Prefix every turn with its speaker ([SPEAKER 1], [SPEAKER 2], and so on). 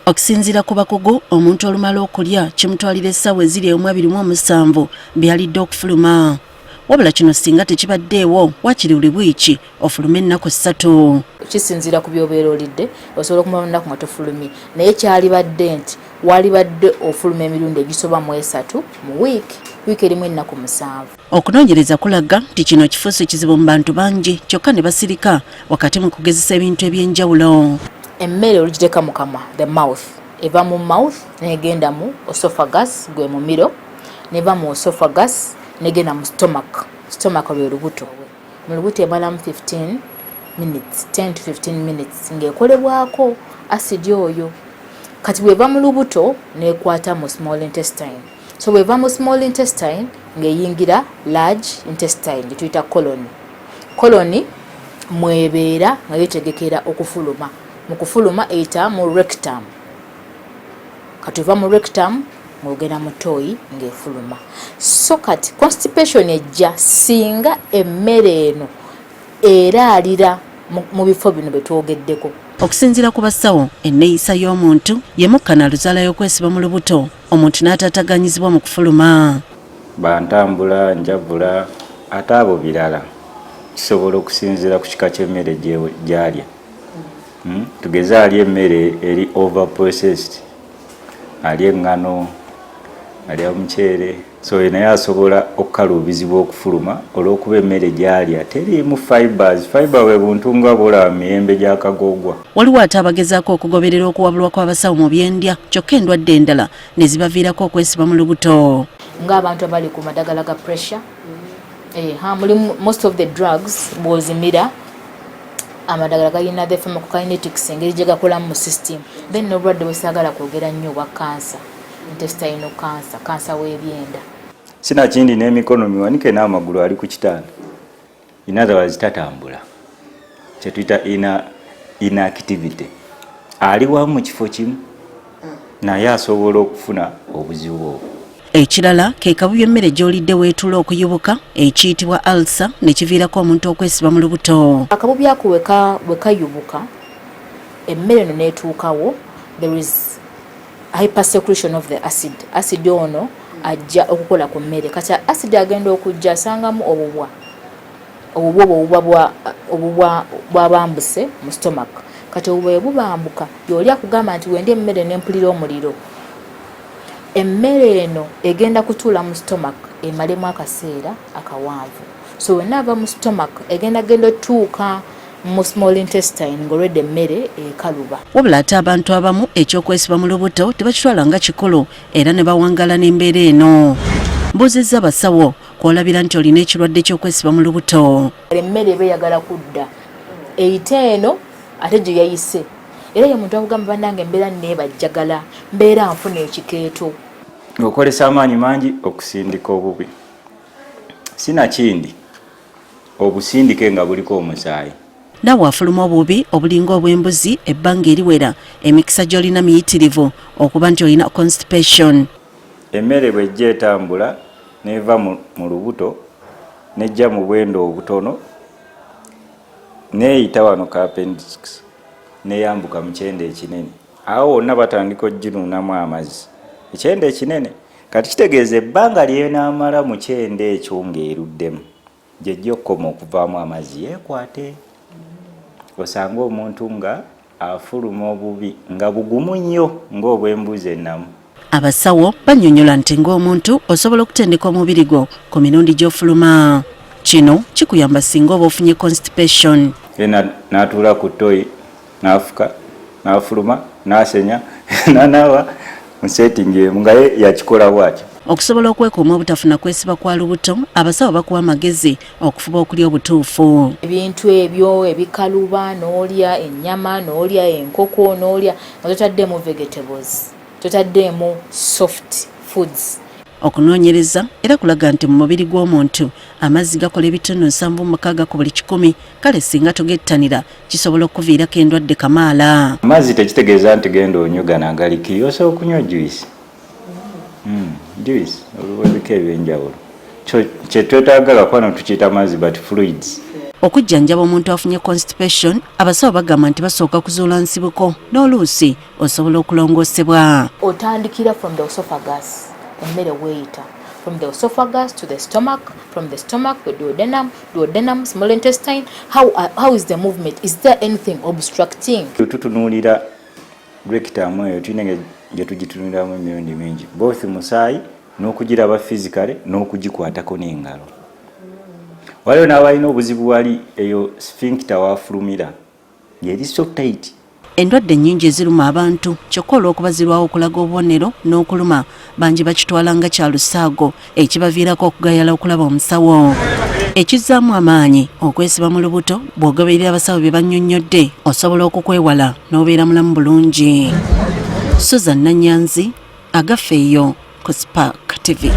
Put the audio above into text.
[SPEAKER 1] Okusinziira ku bakugu, omuntu olumala okulya kimutwalira essaawa eziri 27 byalidde okufuluma. Wabula kino singa tekibaddeewo wakiri buli bwiki ofuluma ennaku 3.
[SPEAKER 2] Kisinziira ku by'obeera olidde osobola okumala ennaku nga tofulumye, naye kyalibadde nti walibadde ofuluma emirundi egisoba mu 3 mu wiiki erimu ennaku 7.
[SPEAKER 1] Okunoonyereza kulaga nti kino kifuuse kizibu mu bantu bangi kyokka ne basirika wakati mu kugezesa ebintu eby'enjawulo.
[SPEAKER 2] Emmere olugiteeka mu kamwa, the mouth, eva mu mouth negenda mu esophagus gwe mumiro, neva mu esophagus negenda mu stomach lwe lubuto. Mu lubuto emalamu 10 to 15 minutes ng'ekolebwako asidi oyo. Kati bw'eva mu lubuto nekwata mu small intestine. So bw'eva mu small intestine ng'eyingira large intestine gye tuyita colon. Colon mwebeera nga yetegekera okufuluma. Mu kufuluma eyita mu rectum. Kati ova mu rectum ng'ogenda mu toyi ng'efuluma. So kati constipation ejja singa emmere eno eraalira mu bifo bino bye twogeddeko.
[SPEAKER 1] Okusinziira ku basawo, enneeyisa y'omuntu yemukka na luzaala y'okwesiba mu lubuto omuntu n'ataataganyizibwa mu kufuluma.
[SPEAKER 3] Bantambula, njavula, ate abo birala kisobola okusinziira ku kika ky'emmere gy'alya. Tugeze alya emmere eri over processed, alya eŋŋano, alya omuceere, so naye asobola okukaluubizibwa okufuluma olw'okuba emmere gy'alya teriimu fibers. Fiber bwe buntu nga bw'olaba mu miyembe gy'akagoogwa.
[SPEAKER 1] Waliwo ate abagezaako okugoberera okuwabulwa kw'abasawo mu byendya kyokka endwadde endala ne zibaviirako okwesiba mu lubuto.
[SPEAKER 2] Ng'abantu abali ku madagala ga pressure, most of the drugs bw'ozimira amadagala galina the pharmacokinetics engeri gye gakolamu mu system. Then n'obulwadde bwesaagala kwogera nnyo obwa cancer, intestinal cancer, cancer w'ebyenda.
[SPEAKER 3] Sinakindi n'emikono miwanike n'amagulu ali ku kitanda. In other words, tatambula. Kye tuyita inactivity. Ali wamu mu kifo kimu naye asobola okufuna obuzibu obwo.
[SPEAKER 1] Ekirala ke kabubi emmere gy'olidde weetula okuyubuka ekiyitibwa ulcer ne kiviirako omuntu okwesiba mu lubuto.
[SPEAKER 2] Akabubi ako bwe kayubuka emmere eno n'etuukawo, there is hypersecretion of the acid. Acid ono ajja okukola ku mmere. Kati acid agenda okujja asangamu obubwa bwabambuse mu stomach. Kati obubwe bubambuka y'olya kugamba nti wendya emmere n'empulira omuliro. Emmere eno egenda kutuula mu stomach emalemu akaseera akawanvu. So wenaava mu stomach egenda otuuka mu small intestine ng'olwedde emmere ekaluba.
[SPEAKER 1] Wabula ate abantu abamu ekyokwesiba mu lubuto tebakitwala nga kikulu era ne bawangala n'embeera eno. Mbuuzizza abasawo kw'olabira nti olina ekirwadde ky'okwesiba mu lubuto.
[SPEAKER 2] Emmere eba eyagala kudda eyite eno ate gye yayise. Era ye muntu akugamba bannange embeera neebajjagala, mbeera nfuna ekikeeto.
[SPEAKER 3] Okolesa amaanyi mangi okusindika obubi. Sinakindi obusindike nga buliko omusaayi.
[SPEAKER 1] Naawe afuluma obubi obulinga obw'embuzi ebbanga eriwera emikisa gy'olina miyitirivu okuba nti olina constipation.
[SPEAKER 3] Emmere bw'ejja etambula n'eva mu lubuto n'ejja mu bwendo obutono n'eyita wano ka appendix n'eyambuka mu kyenda ekinene. Awo wonna batandika oginuunamu amazzi. Ekyenda ekinene kati kitegeeza ebbanga ly'enaamala mu kyenda ekyo ng'eruddemu gy'ejja okukoma okuvaamu amazzi yeekwate. Osanga omuntu nga afuluma obubi nga bugumu nnyo ng'obw'embuzi ennamu.
[SPEAKER 1] Abasawo bannyonnyola nti ng'omuntu osobola okutendeka omubiri gwo ku mirundi gy'ofuluma. Kino kikuyamba singa oba ofunye constipation.
[SPEAKER 3] N'atuula ku toyi n'afuka n'afuluma n'asenya n'anaaba mu setting emu nga ye yakikola bw'atyo.
[SPEAKER 1] Okusobola okwekuuma obutafuna kwesiba kwa lubuto, abasawo bakuwa amagezi okufuba okulya obutuufu.
[SPEAKER 2] Ebintu ebyo ebikaluba n'olya ennyama n'olya enkoko n'olya nga totaddemu vegetables, totaddemu soft foods. Okunoonyereza era kulaga nti mu mubiri gw'omuntu amazzi gakola ebitundu 7.6 ku buli 100, kale singa togettanira kisobola okuviirako endwadde kamaala.
[SPEAKER 3] Amazzi tekitegeeza nti genda onyugana agalikiri, osobola okunywa juice. Juice olubwo ebika ebyenjawulo. Kye twetaaga gakwano tukiyita amazzi but fluids.
[SPEAKER 1] okujjanjaba omuntu afunye constipation abasawo bagamba nti basooka kuzuula nsibuko n'oluusi osobola okulongoosebwa.
[SPEAKER 2] Otandikira from the esophagus emmere weeyita from the esophagus to the stomach, from the stomach the duodenum, small intestine. How is the movement? Is there anything obstructing?
[SPEAKER 3] Tutunuulira rectum eyo tulina gye tugitunuuliramu emirundi mingi both musaayi n'okugiraba physically n'okugikwatako n'engalo. Waliwo n'abalina obuzibu wali eyo sphincter wafulumira ng'eri so tight.
[SPEAKER 1] Endwadde nnyingi eziruma abantu kyokka olw'okuba zirwawo okulaga obubonero n'okuluma bangi bakitwala nga kya lusaago ekibaviirako okugayala okulaba omusawo. Ekizzaamu amaanyi okwesiba mu lubuto bw'ogoberera abasawo bye bannyonnyodde osobola okukwewala n'obeera mulamu bulungi. Susan Nanyanzi, Agafeeyo ku Spark TV.